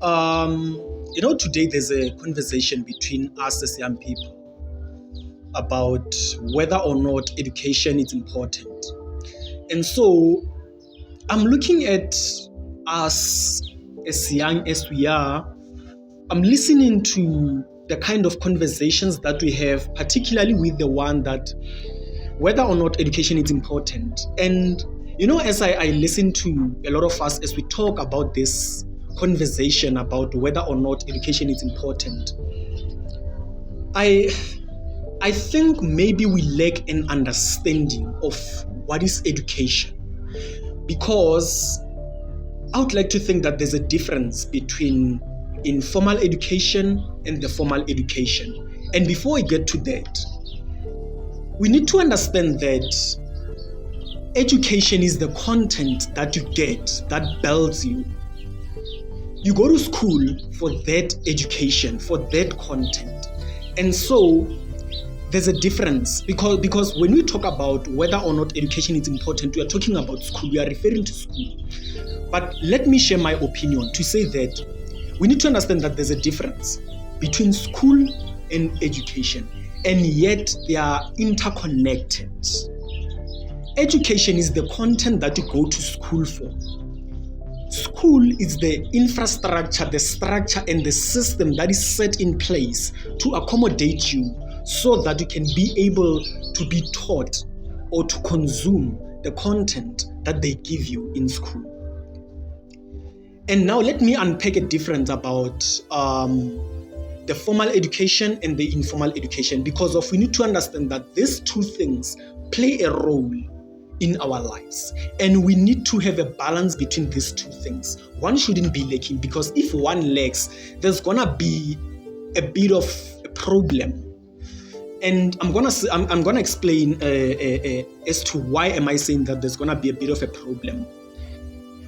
Today there's a conversation between us as young people about whether or not education is important. And so I'm looking at us as young as we are. I'm listening to the kind of conversations that we have, particularly with the one that whether or not education is important. And as I listen to a lot of us as we talk about this conversation about whether or not education is important, I think maybe we lack an understanding of what is education, because I would like to think that there's a difference between informal education and the formal education. And before we get to that, we need to understand that education is the content that you get that builds you. You go to school for that education, for that content. And so there's a difference because when we talk about whether or not education is important, we are talking about school, we are referring to school. But let me share my opinion to say that we need to understand that there's a difference between school and education, and yet they are interconnected. Education is the content that you go to school for. School is the infrastructure, the structure, and the system that is set in place to accommodate you so that you can be able to be taught or to consume the content that they give you in school. And now let me unpack a difference about the formal education and the informal education, because we need to understand that these two things play a role in our lives, and we need to have a balance between these two things. One shouldn't be lacking, because if one lacks, there's gonna be a bit of a problem. And I'm gonna explain as to why am I saying that there's gonna be a bit of a problem.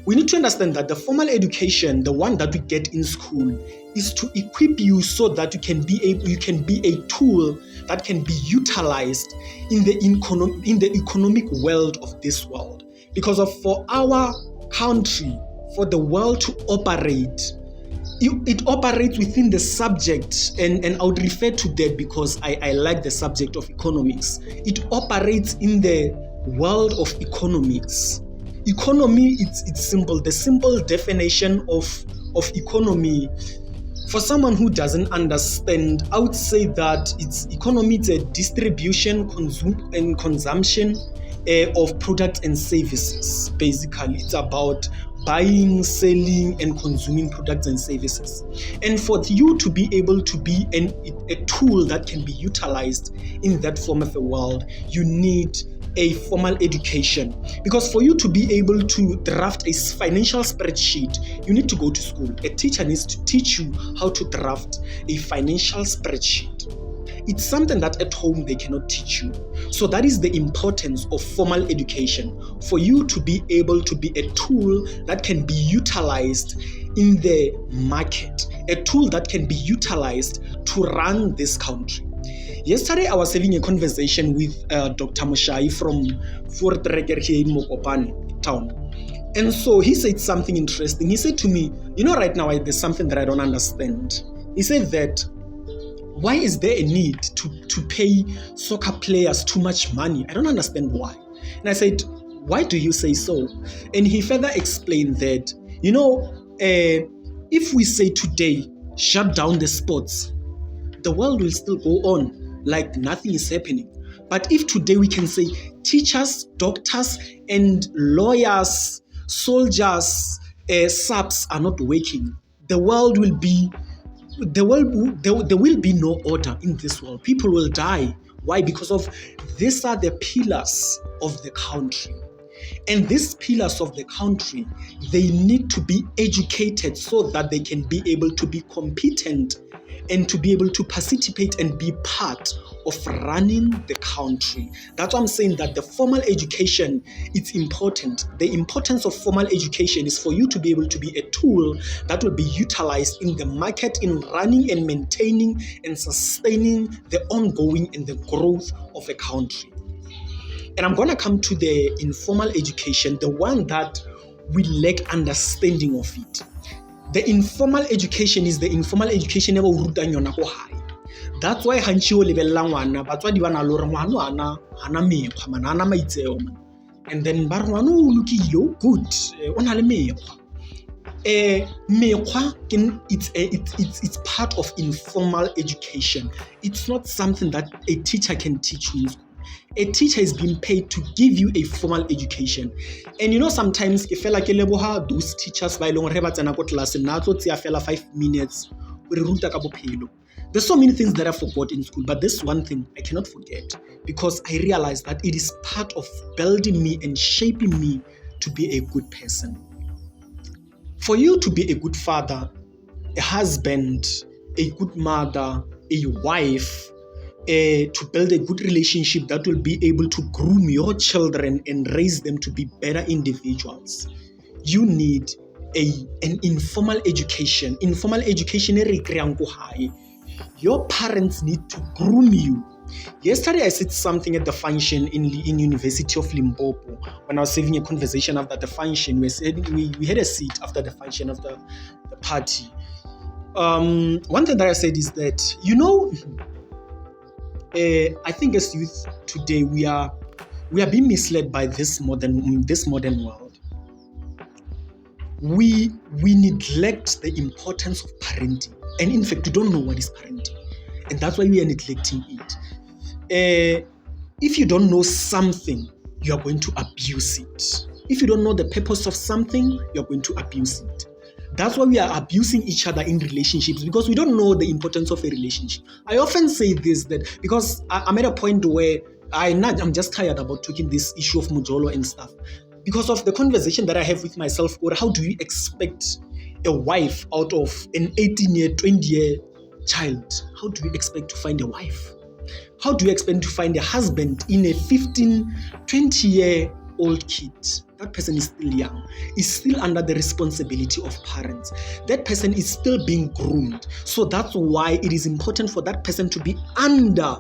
We need to understand that the formal education, the one that we get in school, is to equip you so that you can be a tool that can be utilized in the economic world of this world. Because for our country, for the world to operate, it operates within the subject, and I would refer to that because I like the subject of economics. It operates in the world of economics. Economy, it's simple. The simple definition of economy, for someone who doesn't understand, I would say that economy is a distribution and consumption of products and services. Basically, it's about buying, selling, and consuming products and services. And for you to be able to be a tool that can be utilized in that form of a world, you need a formal education. Because for you to be able to draft a financial spreadsheet, you need to go to school. A teacher needs to teach you how to draft a financial spreadsheet. It's something that at home they cannot teach you. So that is the importance of formal education, for you to be able to be a tool that can be utilized in the market, a tool that can be utilized to run this country. Yesterday, I was having a conversation with Dr. Moshai from Voortrekker here in Mokopane town. And so he said something interesting. He said to me, right now there's something that I don't understand. He said that, why is there a need to pay soccer players too much money? I don't understand why. And I said, why do you say so? And he further explained that, if we say today, shut down the sports, the world will still go on like nothing is happening. But if today we can say teachers, doctors, and lawyers, soldiers, subs are not working, there will be no order in this world. People will die. Why? Because these are the pillars of the country. And these pillars of the country, they need to be educated so that they can be able to be competent and to be able to participate and be part of running the country. That's why I'm saying that the formal education is important. The importance of formal education is for you to be able to be a tool that will be utilized in the market in running and maintaining and sustaining the ongoing and the growth of a country. And I'm going to come to the informal education, the one that we lack understanding of it. The informal education is the informal education e ba o rutang yona ko hae. That's why hantši o lebella ngwana batswadi ba na le gore ngwana hana mekgwa man, hana maitseo man. And then ba re ngwana o lokile, good, o na le mekgwa. Mekgwa it's part of informal education. It's not something that a teacher can teach you in school. A teacher is being paid to give you a formal education. And you know, sometimes ke fela ke leboha those teachers ba ileng re ba tsena ko class na tlo tsia fela 5 minutes o re ruta ka bophelo. There's so many things that I forgot in school, but this one thing I cannot forget because I realized that it is part of building me and shaping me to be a good person. For you to be a good father, a husband, a good mother, a wife, to build a good relationship that will be able to groom your children and raise them to be better individuals, you need an informal education. Informal education, your parents need to groom you. Yesterday, I said something at the function in University of Limpopo when I was having a conversation after the function. We had a seat after the function of the party. One thing that I said is that, you know, I think as youth today, we are being misled by this modern world. We neglect the importance of parenting. And in fact, we don't know what is parenting. And that's why we are neglecting it. If you don't know something, you are going to abuse it. If you don't know the purpose of something, you're going to abuse it. That's why we are abusing each other in relationships, because we don't know the importance of a relationship. I often say this, that because I'm at a point where I'm just tired about talking this issue of Mujolo and stuff. Because of the conversation that I have with myself, or how do you expect a wife out of an 18-year, 20-year child? How do you expect to find a wife? How do you expect to find a husband in a 15, 20-year-old kid? That person is still young, is still under the responsibility of parents. That person is still being groomed. So that's why it is important for that person to be under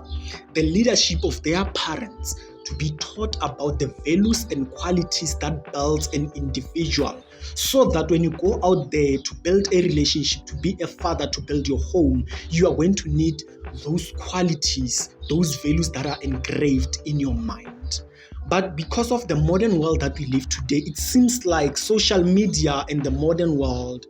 the leadership of their parents, to be taught about the values and qualities that builds an individual, so that when you go out there to build a relationship, to be a father, to build your home, you are going to need those qualities, those values that are engraved in your mind. But because of the modern world that we live today, it seems like social media and the modern world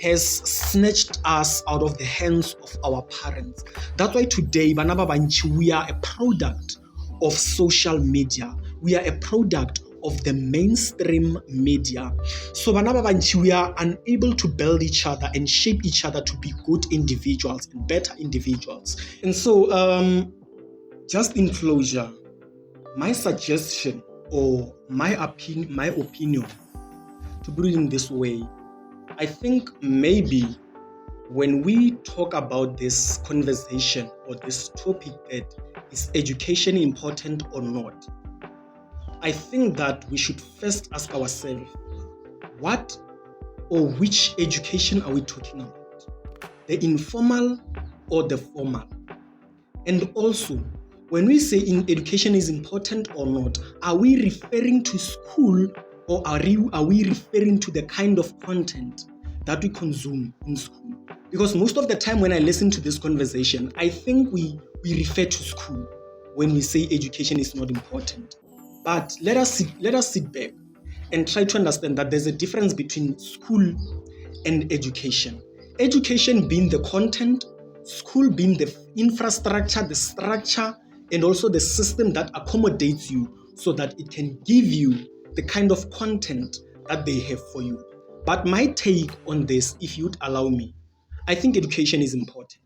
has snatched us out of the hands of our parents. That's why today, Bana ba bantši, we are a product of social media. We are a product of the mainstream media. So Bana ba bantši, we are unable to build each other and shape each other to be good individuals and better individuals. And so, just in closure, my suggestion or my opinion, to put it in this way, I think maybe when we talk about this conversation or this topic, that is education important or not, I think that we should first ask ourselves, what or which education are we talking about? The informal or the formal? And also, when we say education is important or not, are we referring to school, or are we referring to the kind of content that we consume in school? Because most of the time when I listen to this conversation, I think we refer to school when we say education is not important. But let us sit back and try to understand that there's a difference between school and education. Education being the content, school being the infrastructure, the structure, and also the system that accommodates you so that it can give you the kind of content that they have for you. But my take on this, if you'd allow me, I think education is important.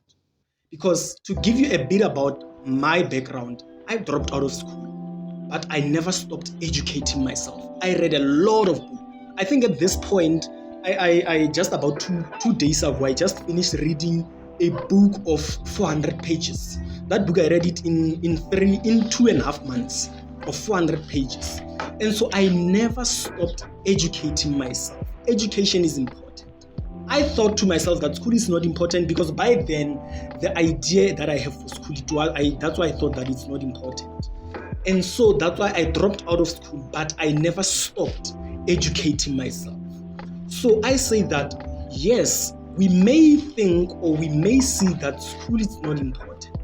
Because to give you a bit about my background, I dropped out of school, but I never stopped educating myself. I read a lot of books. I think at this point, I just about two days ago, I just finished reading a book of 400 pages. That book, I read it in 2.5 months, of 400 pages. And so I never stopped educating myself. Education is important. I thought to myself that school is not important because by then, the idea that I have for school, that's why I thought that it's not important. And so that's why I dropped out of school, but I never stopped educating myself. So I say that Yes, we may think or we may see that school is not important,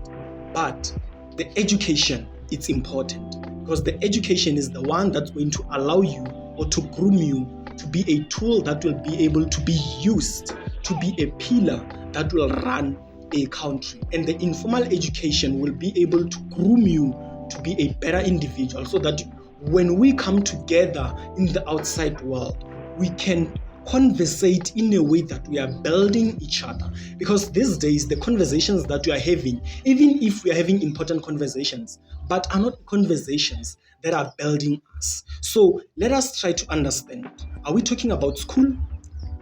but the education is important, because the education is the one that's going to allow you or to groom you to be a tool that will be able to be used to be a pillar that will run a country. And the informal education will be able to groom you to be a better individual, so that when we come together in the outside world, we can conversate in a way that we are building each other. Because these days, the conversations that we are having, even if we are having important conversations, but are not conversations that are building us. So let us try to understand. Are we talking about school?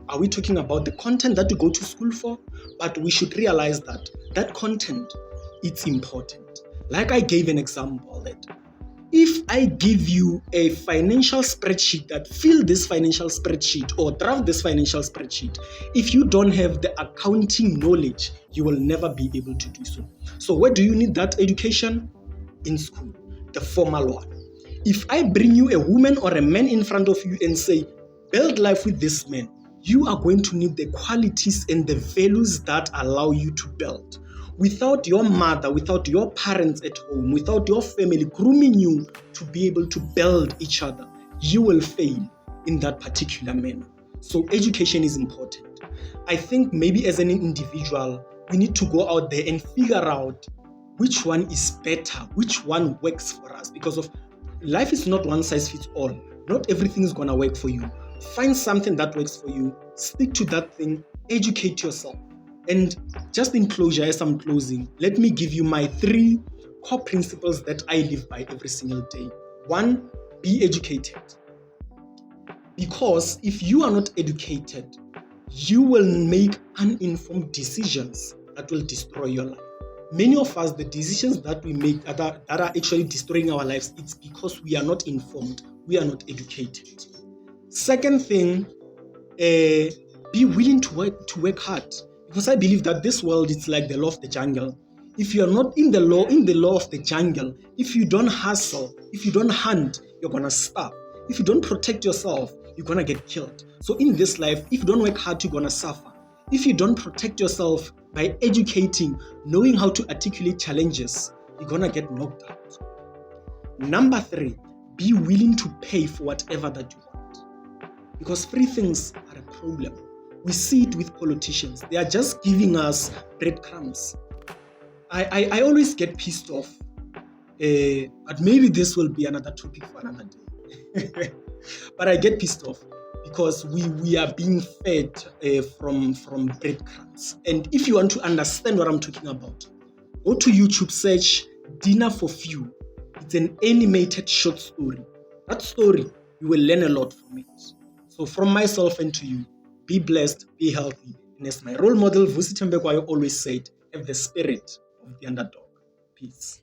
Are we talking about the content that we go to school for? But we should realize that that content, it's important. Like I gave an example that if I give you a financial spreadsheet, that fill this financial spreadsheet or draft this financial spreadsheet, if you don't have the accounting knowledge, you will never be able to do so. So where do you need that education? In school, the formal one. If I bring you a woman or a man in front of you and say, build life with this man, you are going to need the qualities and the values that allow you to build. Without your mother, without your parents at home, without your family grooming you to be able to build each other, you will fail in that particular manner. So education is important. I think maybe as an individual, we need to go out there and figure out which one is better, which one works for us, because of life is not one size fits all. Not everything is going to work for you. Find something that works for you, stick to that thing, educate yourself. And just in closure, as I'm closing, let me give you my 3 core principles that I live by every single day. 1, be educated. Because if you are not educated, you will make uninformed decisions that will destroy your life. Many of us, the decisions that we make that are actually destroying our lives, it's because we are not informed, we are not educated. Second thing, be willing to work hard. Because I believe that this world is like the law of the jungle. If you are not in the law of the jungle, if you don't hustle, if you don't hunt, you're gonna starve. If you don't protect yourself, you're gonna get killed. So in this life, if you don't work hard, you're gonna suffer. If you don't protect yourself by educating, knowing how to articulate challenges, you're gonna get knocked out. Number 3, be willing to pay for whatever that you want. Because free things are a problem. We see it with politicians. They are just giving us breadcrumbs. I always get pissed off. But maybe this will be another topic for another day. But I get pissed off because we are being fed from breadcrumbs. And if you want to understand what I'm talking about, go to YouTube, search Dinner for Few. It's an animated short story. That story, you will learn a lot from it. So from myself and to you, be blessed, be healthy. And as my role model, Vusi Tembekwayo, always said, have the spirit of the underdog. Peace.